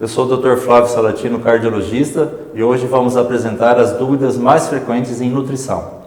Eu sou o Dr. Flávio Salatino, cardiologista, e hoje vamos apresentar as dúvidas mais frequentes em nutrição.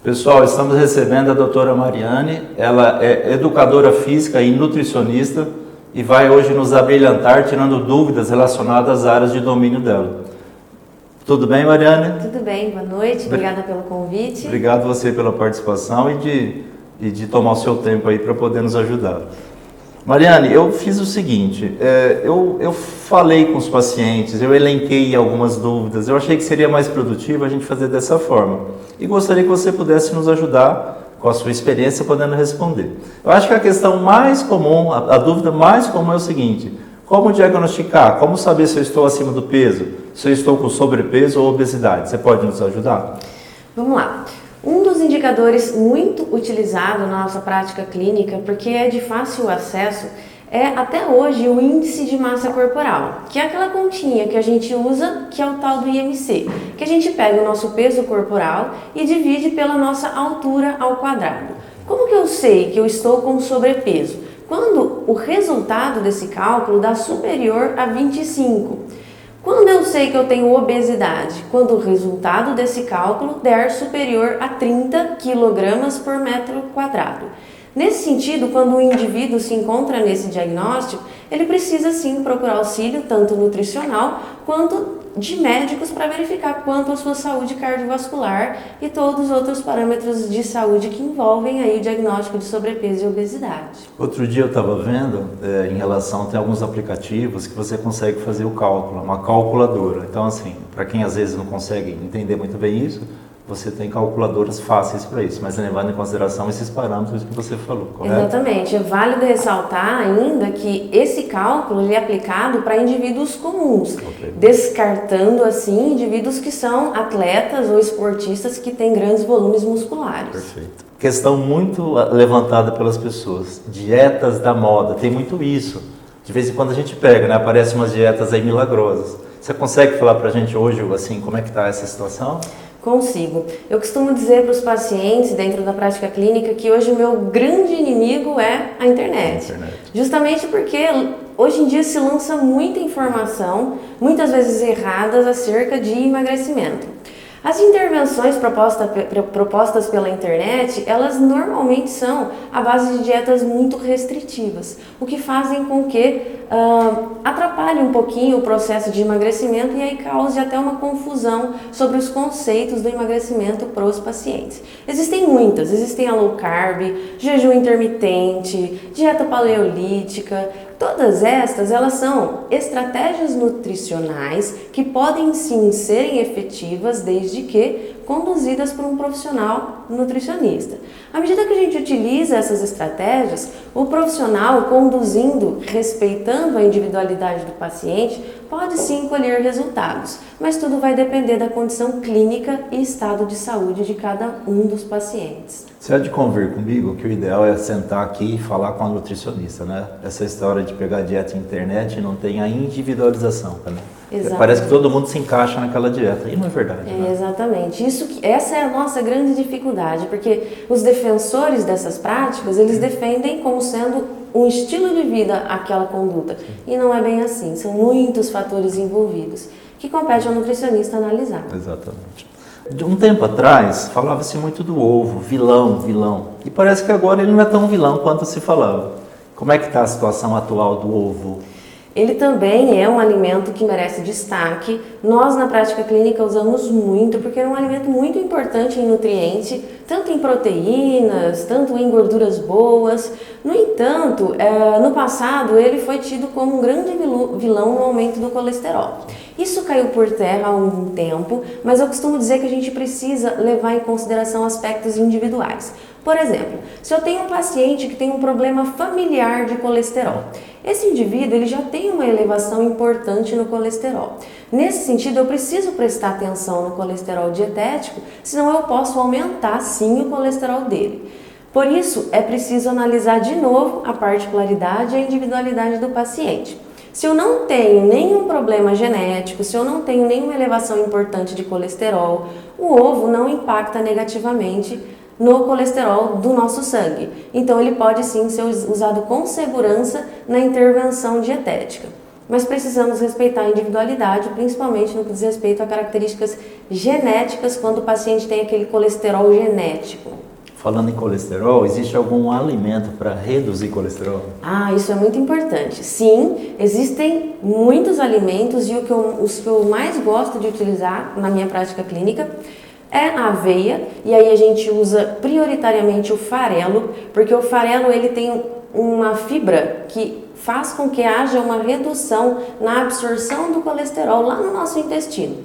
Pessoal, estamos recebendo a doutora Mariane, ela é educadora física e nutricionista e vai hoje nos abrilhantar tirando dúvidas relacionadas às áreas de domínio dela. Tudo bem, Mariane? Tudo bem, boa noite, obrigada pelo convite. Obrigado você pela participação e de tomar o seu tempo aí para poder nos ajudar. Mariane, eu fiz o seguinte, eu falei com os pacientes, eu elenquei algumas dúvidas, eu achei que seria mais produtivo a gente fazer dessa forma. E gostaria que você pudesse nos ajudar com a sua experiência podendo responder. Eu acho que a questão mais comum, a dúvida mais comum é o seguinte: como diagnosticar, como saber se eu estou acima do peso, se eu estou com sobrepeso ou obesidade? Você pode nos ajudar? Vamos lá. Um dos indicadores muito utilizado na nossa prática clínica, porque é de fácil acesso, é até hoje o índice de massa corporal, que é aquela continha que a gente usa, que é o tal do IMC, que a gente pega o nosso peso corporal e divide pela nossa altura ao quadrado. Como que eu sei que eu estou com sobrepeso? Quando o resultado desse cálculo dá superior a 25. Quando eu sei que eu tenho obesidade? Quando o resultado desse cálculo der superior a 30 kg por metro quadrado. Nesse sentido, quando o indivíduo se encontra nesse diagnóstico, ele precisa sim procurar auxílio, tanto nutricional quanto de médicos, para verificar quanto a sua saúde cardiovascular e todos os outros parâmetros de saúde que envolvem aí o diagnóstico de sobrepeso e obesidade. Outro dia eu estava vendo, em relação, tem alguns aplicativos que você consegue fazer o cálculo, uma calculadora. Então, assim, para quem às vezes não consegue entender muito bem isso, você tem calculadoras fáceis para isso, mas levando em consideração esses parâmetros que você falou, correto? Exatamente. É válido ressaltar ainda que esse cálculo ele é aplicado para indivíduos comuns, descartando assim indivíduos que são atletas ou esportistas que têm grandes volumes musculares. Perfeito. Questão muito levantada pelas pessoas, dietas da moda, tem muito isso. De vez em quando a gente pega, né? Aparecem umas dietas aí milagrosas. Você consegue falar para a gente hoje, assim, como é que está essa situação? Consigo. Eu costumo dizer para os pacientes dentro da prática clínica que hoje o meu grande inimigo é a internet. Justamente porque hoje em dia se lança muita informação, muitas vezes erradas, acerca de emagrecimento. As intervenções propostas pela internet, elas normalmente são à base de dietas muito restritivas, o que fazem com que atrapalhe um pouquinho o processo de emagrecimento e aí cause até uma confusão sobre os conceitos do emagrecimento para os pacientes. Existem muitas, existem a low carb, jejum intermitente, dieta paleolítica. Todas estas, elas são estratégias nutricionais que podem sim serem efetivas desde que conduzidas por um profissional nutricionista. À medida que a gente utiliza essas estratégias, o profissional conduzindo, respeitando a individualidade do paciente, pode sim colher resultados, mas tudo vai depender da condição clínica e estado de saúde de cada um dos pacientes. Você há de convir comigo que o ideal é sentar aqui e falar com a nutricionista, né? Essa história de pegar dieta na internet não tem a individualização, né? Exatamente. Parece que todo mundo se encaixa naquela dieta, e não é verdade, né? Exatamente. Essa é a nossa grande dificuldade, porque os defensores dessas práticas, eles defendem como sendo um estilo de vida aquela conduta, e não é bem assim, são muitos fatores envolvidos, que compete ao nutricionista analisar. Exatamente. De um tempo atrás, falava-se muito do ovo, vilão, e parece que agora ele não é tão vilão quanto se falava. Como é que está a situação atual do ovo? Ele também é um alimento que merece destaque. Nós, na prática clínica, usamos muito, porque é um alimento muito importante em nutriente, tanto em proteínas, tanto em gorduras boas. No entanto, no passado, ele foi tido como um grande vilão no aumento do colesterol. Isso caiu por terra há algum tempo, mas eu costumo dizer que a gente precisa levar em consideração aspectos individuais. Por exemplo, se eu tenho um paciente que tem um problema familiar de colesterol, esse indivíduo ele já tem uma elevação importante no colesterol. Nesse sentido, eu preciso prestar atenção no colesterol dietético, senão eu posso aumentar sim o colesterol dele. Por isso, é preciso analisar de novo a particularidade e a individualidade do paciente. Se eu não tenho nenhum problema genético, se eu não tenho nenhuma elevação importante de colesterol, o ovo não impacta negativamente no colesterol do nosso sangue. Então ele pode sim ser usado com segurança na intervenção dietética. Mas precisamos respeitar a individualidade, principalmente no que diz respeito a características genéticas, quando o paciente tem aquele colesterol genético. Falando em colesterol, existe algum alimento para reduzir colesterol? Isso é muito importante. Sim, existem muitos alimentos e os que eu mais gosto de utilizar na minha prática clínica é a aveia, e aí a gente usa prioritariamente o farelo, porque o farelo ele tem uma fibra que faz com que haja uma redução na absorção do colesterol lá no nosso intestino.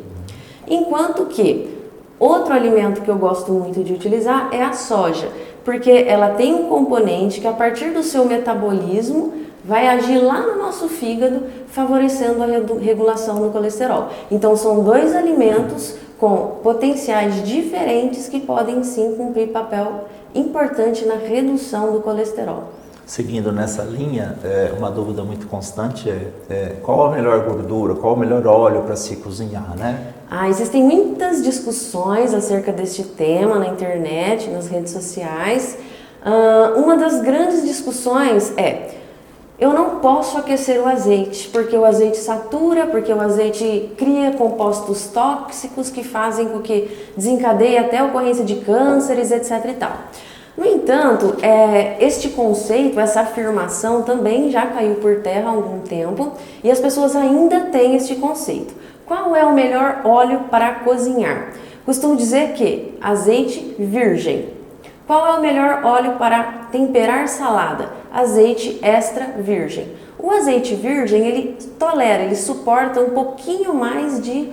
Enquanto que outro alimento que eu gosto muito de utilizar é a soja, porque ela tem um componente que a partir do seu metabolismo vai agir lá no nosso fígado, favorecendo a regulação do colesterol. Então são dois alimentos com potenciais diferentes que podem sim cumprir papel importante na redução do colesterol. Seguindo nessa linha, uma dúvida muito constante é qual a melhor gordura, qual o melhor óleo para se cozinhar, né? Existem muitas discussões acerca deste tema na internet, nas redes sociais. Uma das grandes discussões eu não posso aquecer o azeite, porque o azeite satura, porque o azeite cria compostos tóxicos que fazem com que desencadeie até a ocorrência de cânceres, etc. e tal. No entanto, este conceito, essa afirmação também já caiu por terra há algum tempo e as pessoas ainda têm este conceito. Qual é o melhor óleo para cozinhar? Costumo dizer que azeite virgem. Qual é o melhor óleo para temperar salada? Azeite extra virgem. O azeite virgem, ele suporta um pouquinho mais de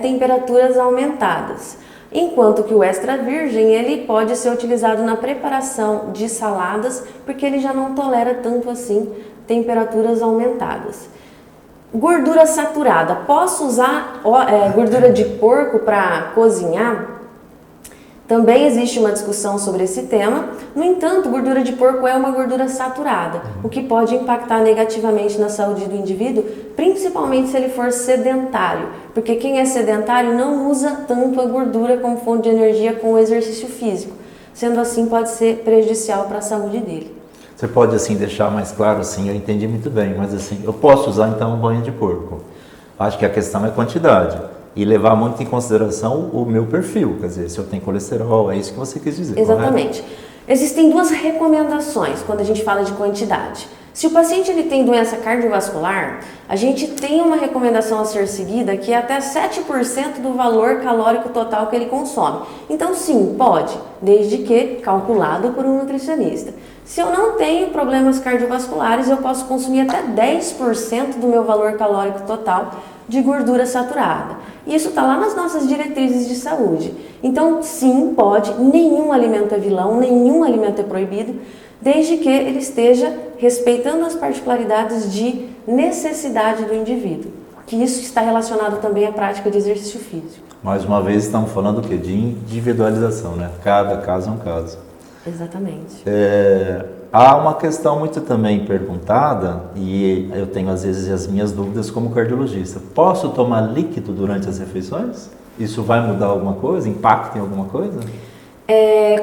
temperaturas aumentadas. Enquanto que o extra virgem, ele pode ser utilizado na preparação de saladas, porque ele já não tolera tanto assim temperaturas aumentadas. Gordura saturada. Posso usar gordura de porco para cozinhar? Também existe uma discussão sobre esse tema. No entanto, gordura de porco é uma gordura saturada, o que pode impactar negativamente na saúde do indivíduo, principalmente se ele for sedentário, porque quem é sedentário não usa tanto a gordura como fonte de energia com o exercício físico. Sendo assim, pode ser prejudicial para a saúde dele. Você pode assim deixar mais claro, assim, eu entendi muito bem, mas assim, eu posso usar então banha de porco. Acho que a questão é quantidade. E levar muito em consideração o meu perfil, quer dizer, se eu tenho colesterol, é isso que você quis dizer. Exatamente. Correto? Existem duas recomendações quando a gente fala de quantidade. Se o paciente ele tem doença cardiovascular, a gente tem uma recomendação a ser seguida que é até 7% do valor calórico total que ele consome. Então sim, pode, desde que calculado por um nutricionista. Se eu não tenho problemas cardiovasculares, eu posso consumir até 10% do meu valor calórico total de gordura saturada. Isso está lá nas nossas diretrizes de saúde. Então, sim, pode, nenhum alimento é vilão, nenhum alimento é proibido, desde que ele esteja respeitando as particularidades de necessidade do indivíduo, que isso está relacionado também à prática de exercício físico. Mais uma vez, estamos falando o quê? De individualização, né? Cada caso é um caso. Exatamente. Há uma questão muito também perguntada, e eu tenho às vezes as minhas dúvidas como cardiologista. Posso tomar líquido durante as refeições? Isso vai mudar alguma coisa? Impacta em alguma coisa?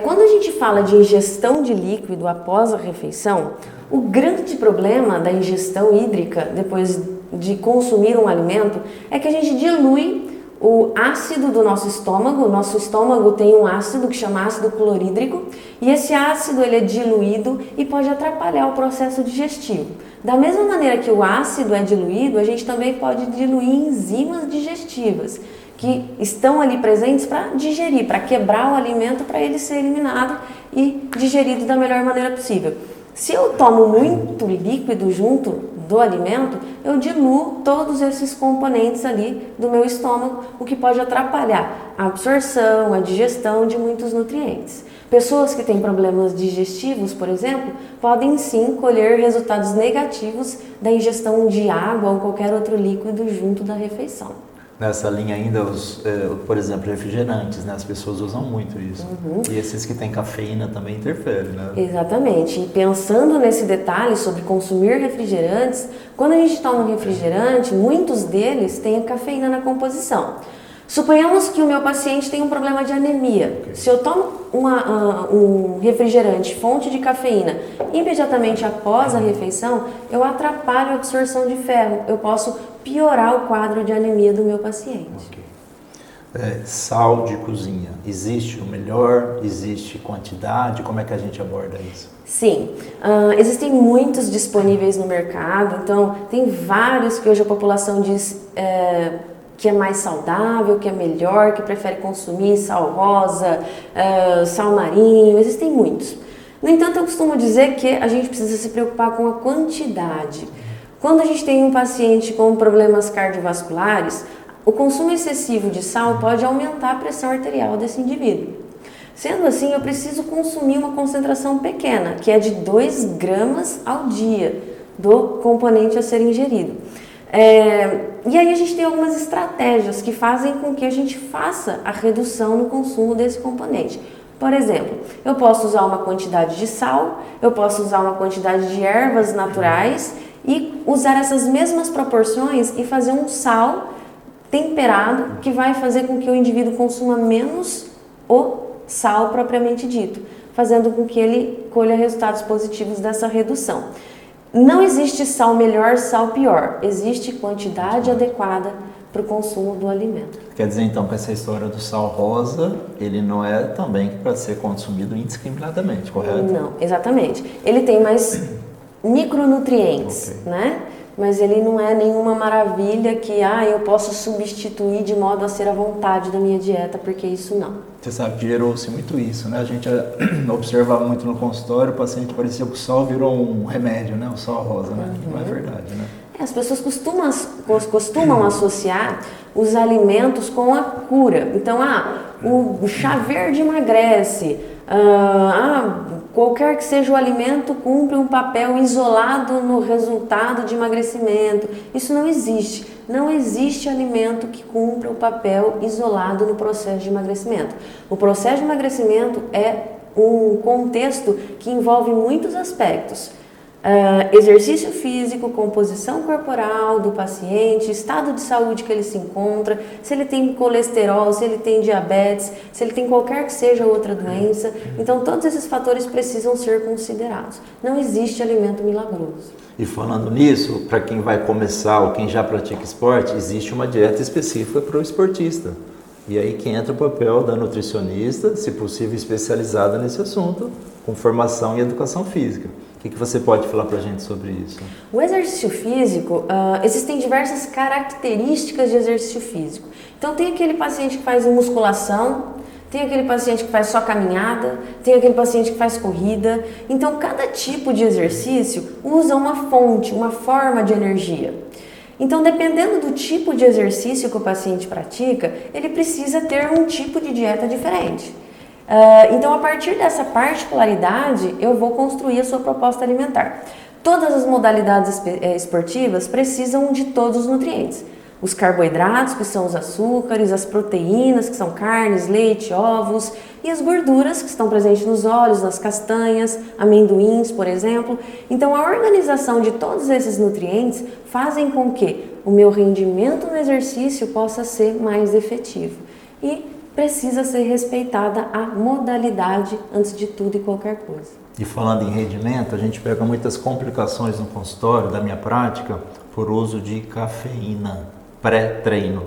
Quando a gente fala de ingestão de líquido após a refeição, o grande problema da ingestão hídrica depois de consumir um alimento é que a gente dilui o ácido do nosso estômago. O nosso estômago tem um ácido que chama ácido clorídrico e esse ácido ele é diluído e pode atrapalhar o processo digestivo. Da mesma maneira que o ácido é diluído, a gente também pode diluir enzimas digestivas que estão ali presentes para digerir, para quebrar o alimento, para ele ser eliminado e digerido da melhor maneira possível. Se eu tomo muito líquido junto do alimento, eu diluo todos esses componentes ali do meu estômago, o que pode atrapalhar a absorção, a digestão de muitos nutrientes. Pessoas que têm problemas digestivos, por exemplo, podem sim colher resultados negativos da ingestão de água ou qualquer outro líquido junto da refeição. Nessa linha ainda, por exemplo, refrigerantes, né? As pessoas usam muito isso. E esses que têm cafeína também interferem, né? Exatamente. E pensando nesse detalhe sobre consumir refrigerantes, quando a gente toma um refrigerante, muitos deles têm cafeína na composição. Suponhamos que o meu paciente tem um problema de anemia. Se eu tomo um refrigerante fonte de cafeína imediatamente após a refeição, eu atrapalho a absorção de ferro. Eu posso piorar o quadro de anemia do meu paciente. Sal de cozinha, existe o melhor? Existe quantidade? Como é que a gente aborda isso? Sim, existem muitos disponíveis no mercado, então tem vários que hoje a população diz que é mais saudável, que é melhor, que prefere consumir sal rosa, sal marinho, existem muitos. No entanto, eu costumo dizer que a gente precisa se preocupar com a quantidade. Quando a gente tem um paciente com problemas cardiovasculares, o consumo excessivo de sal pode aumentar a pressão arterial desse indivíduo. Sendo assim, eu preciso consumir uma concentração pequena, que é de 2 gramas ao dia do componente a ser ingerido. E aí a gente tem algumas estratégias que fazem com que a gente faça a redução no consumo desse componente. Por exemplo, eu posso usar uma quantidade de sal, eu posso usar uma quantidade de ervas naturais e usar essas mesmas proporções e fazer um sal temperado que vai fazer com que o indivíduo consuma menos o sal propriamente dito, fazendo com que ele colha resultados positivos dessa redução. Não existe sal melhor, sal pior. Existe quantidade adequada para o consumo do alimento. Quer dizer, então, que essa história do sal rosa, ele não é também para ser consumido indiscriminadamente, correto? Não, exatamente. Ele tem mais micronutrientes, né? Mas ele não é nenhuma maravilha que eu posso substituir de modo a ser à vontade da minha dieta, porque isso não. Você sabe que gerou-se muito isso, né? A gente observava muito no consultório, o paciente parecia que o sal virou um remédio, né? O sal rosa, né? Não é verdade, né? As pessoas costumam associar os alimentos com a cura. Então, o chá verde emagrece, qualquer que seja o alimento cumpre um papel isolado no resultado de emagrecimento. Isso não existe. Não existe alimento que cumpra o papel isolado no processo de emagrecimento. O processo de emagrecimento é um contexto que envolve muitos aspectos. Exercício físico, composição corporal do paciente, estado de saúde que ele se encontra, se ele tem colesterol, se ele tem diabetes, se ele tem qualquer que seja outra doença. Então, todos esses fatores precisam ser considerados. Não existe alimento milagroso. E falando nisso, para quem vai começar ou quem já pratica esporte, existe uma dieta específica para o esportista. E aí que entra o papel da nutricionista, se possível especializada nesse assunto, com formação em educação física. O que você pode falar para a gente sobre isso? O exercício físico, existem diversas características de exercício físico. Então tem aquele paciente que faz musculação, tem aquele paciente que faz só caminhada, tem aquele paciente que faz corrida. Então cada tipo de exercício usa uma fonte, uma forma de energia. Então, dependendo do tipo de exercício que o paciente pratica, ele precisa ter um tipo de dieta diferente. Então, a partir dessa particularidade, eu vou construir a sua proposta alimentar. Todas as modalidades esportivas precisam de todos os nutrientes. Os carboidratos, que são os açúcares, as proteínas, que são carnes, leite, ovos, e as gorduras, que estão presentes nos óleos, nas castanhas, amendoins, por exemplo. Então, a organização de todos esses nutrientes fazem com que o meu rendimento no exercício possa ser mais efetivo. E precisa ser respeitada a modalidade antes de tudo e qualquer coisa. E falando em rendimento, a gente pega muitas complicações no consultório da minha prática por uso de cafeína pré-treino.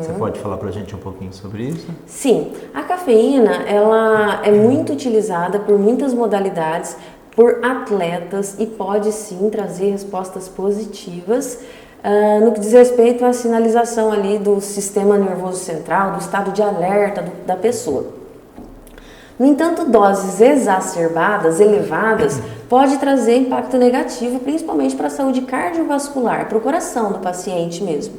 Você pode falar para a gente um pouquinho sobre isso? Sim, a cafeína ela é muito utilizada por muitas modalidades, por atletas e pode sim trazer respostas positivas no que diz respeito à sinalização ali do sistema nervoso central, do estado de alerta da pessoa. No entanto, doses exacerbadas, elevadas, pode trazer impacto negativo, principalmente para a saúde cardiovascular, para o coração do paciente mesmo.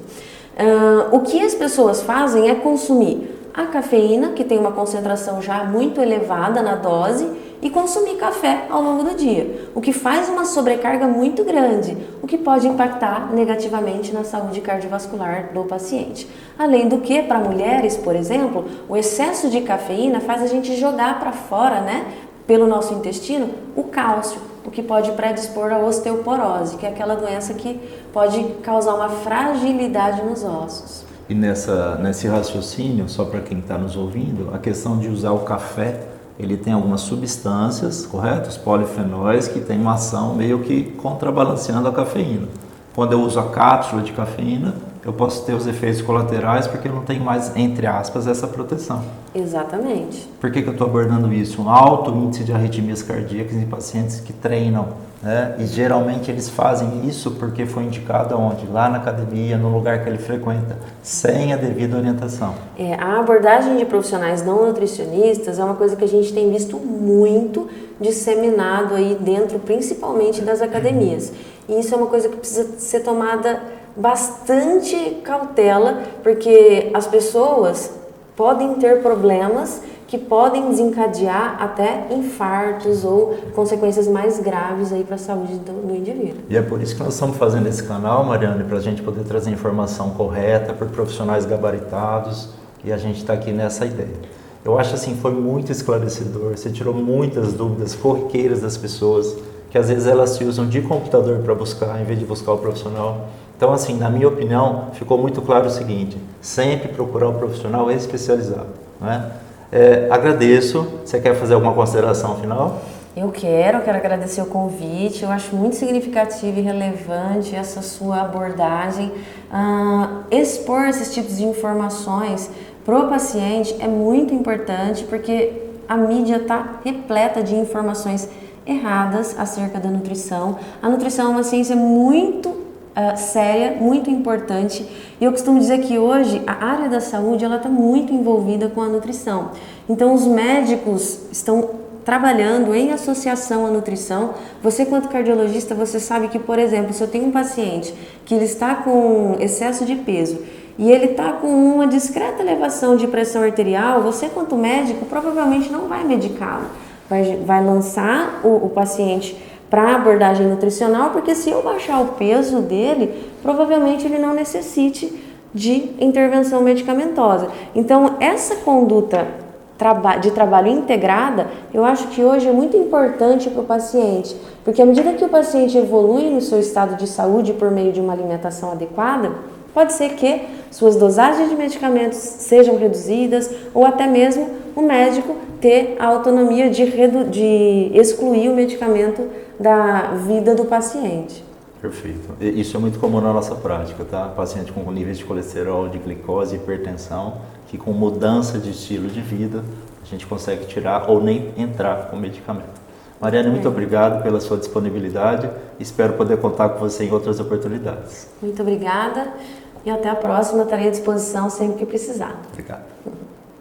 O que as pessoas fazem é consumir a cafeína, que tem uma concentração já muito elevada na dose, e consumir café ao longo do dia, o que faz uma sobrecarga muito grande, o que pode impactar negativamente na saúde cardiovascular do paciente. Além do que, para mulheres, por exemplo, o excesso de cafeína faz a gente jogar para fora, né, pelo nosso intestino, o cálcio, o que pode predispor à osteoporose, que é aquela doença que pode causar uma fragilidade nos ossos. E nesse raciocínio, só para quem está nos ouvindo, a questão de usar o café, ele tem algumas substâncias, correto? Os polifenóis, que tem uma ação meio que contrabalanceando a cafeína. Quando eu uso a cápsula de cafeína, eu posso ter os efeitos colaterais porque eu não tenho mais, entre aspas, essa proteção. Exatamente. Por que eu estou abordando isso? Um alto índice de arritmias cardíacas em pacientes que treinam, né? E geralmente eles fazem isso porque foi indicado aonde? Lá na academia, no lugar que ele frequenta, sem a devida orientação. A abordagem de profissionais não nutricionistas é uma coisa que a gente tem visto muito disseminado aí dentro, principalmente das academias. E isso é uma coisa que precisa ser tomada bastante cautela, porque as pessoas podem ter problemas que podem desencadear até infartos ou consequências mais graves aí para a saúde do indivíduo. E é por isso que nós estamos fazendo esse canal, Mariane, para a gente poder trazer informação correta por profissionais gabaritados, e a gente está aqui nessa ideia. Eu acho assim, foi muito esclarecedor, você tirou muitas dúvidas corriqueiras das pessoas, que às vezes elas se usam de computador para buscar, em vez de buscar o profissional. Então, assim, na minha opinião, ficou muito claro o seguinte: sempre procurar um profissional especializado, né? Agradeço. Você quer fazer alguma consideração final? Eu quero agradecer o convite. Eu acho muito significativo e relevante essa sua abordagem. Expor esses tipos de informações para o paciente é muito importante, porque a mídia está repleta de informações erradas acerca da nutrição. A nutrição é uma ciência muito séria, muito importante, e eu costumo dizer que hoje a área da saúde ela está muito envolvida com a nutrição. Então os médicos estão trabalhando em associação à nutrição. Você, quanto cardiologista, você sabe que, por exemplo, se eu tenho um paciente que ele está com excesso de peso e ele está com uma discreta elevação de pressão arterial, você, quanto médico, provavelmente não vai medicá-lo. Vai lançar o paciente para abordagem nutricional, porque se eu baixar o peso dele, provavelmente ele não necessite de intervenção medicamentosa. Então, essa conduta de trabalho integrada, eu acho que hoje é muito importante para o paciente, porque à medida que o paciente evolui no seu estado de saúde por meio de uma alimentação adequada, pode ser que suas dosagens de medicamentos sejam reduzidas ou até mesmo o médico ter a autonomia de excluir o medicamento da vida do paciente. Perfeito. Isso é muito comum na nossa prática, tá? Paciente com níveis de colesterol, de glicose, hipertensão, que com mudança de estilo de vida a gente consegue tirar ou nem entrar com medicamento. Mariane, muito obrigado pela sua disponibilidade. Espero poder contar com você em outras oportunidades. Muito obrigada e até a próxima. Estarei à disposição sempre que precisar. Obrigado.